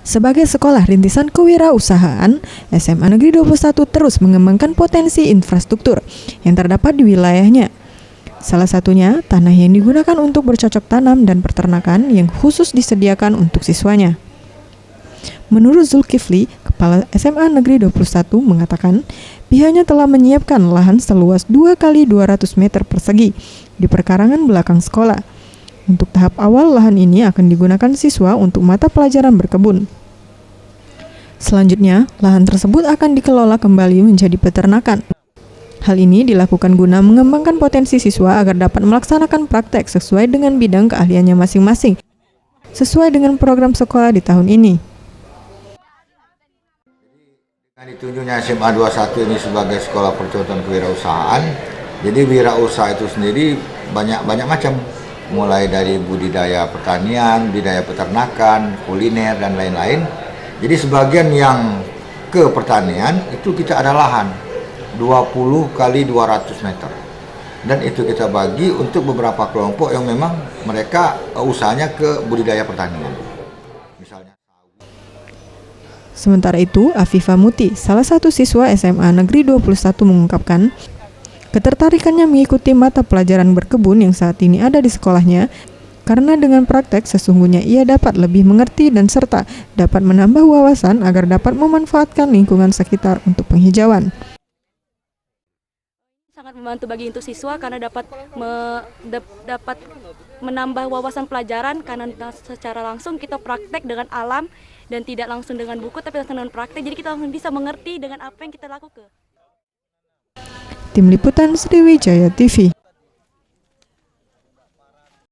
Sebagai sekolah rintisan kewirausahaan, SMA Negeri 21 terus mengembangkan potensi infrastruktur yang terdapat di wilayahnya. Salah satunya, tanah yang digunakan untuk bercocok tanam dan peternakan yang khusus disediakan untuk siswanya. Menurut Zulkifli, Kepala SMA Negeri 21 mengatakan, pihaknya telah menyiapkan lahan seluas 2 kali 200 meter persegi di perkarangan belakang sekolah. Untuk tahap awal, lahan ini akan digunakan siswa untuk mata pelajaran berkebun. Selanjutnya, lahan tersebut akan dikelola kembali menjadi peternakan. Hal ini dilakukan guna mengembangkan potensi siswa agar dapat melaksanakan praktek sesuai dengan bidang keahliannya masing-masing, sesuai dengan program sekolah di tahun ini. Ditunjuknya SMA 21 ini sebagai sekolah percontohan kewirausahaan. Jadi wirausaha itu sendiri banyak macam, mulai dari budidaya pertanian, budidaya peternakan, kuliner dan lain-lain. Jadi sebagian yang ke pertanian itu kita ada lahan 20 kali 200 meter. Dan itu kita bagi untuk beberapa kelompok yang memang mereka usahanya ke budidaya pertanian. Misalnya. Sementara itu, Afifah Muti, salah satu siswa SMA Negeri 21 mengungkapkan, ketertarikannya mengikuti mata pelajaran berkebun yang saat ini ada di sekolahnya, karena dengan praktek sesungguhnya ia dapat lebih mengerti dan serta dapat menambah wawasan agar dapat memanfaatkan lingkungan sekitar untuk penghijauan. Sangat membantu bagi untuk siswa karena dapat menambah wawasan pelajaran karena secara langsung kita praktek dengan alam dan tidak langsung dengan buku tapi langsung dengan praktek, jadi kita langsung bisa mengerti dengan apa yang kita lakukan. Tim Liputan Sriwijaya TV.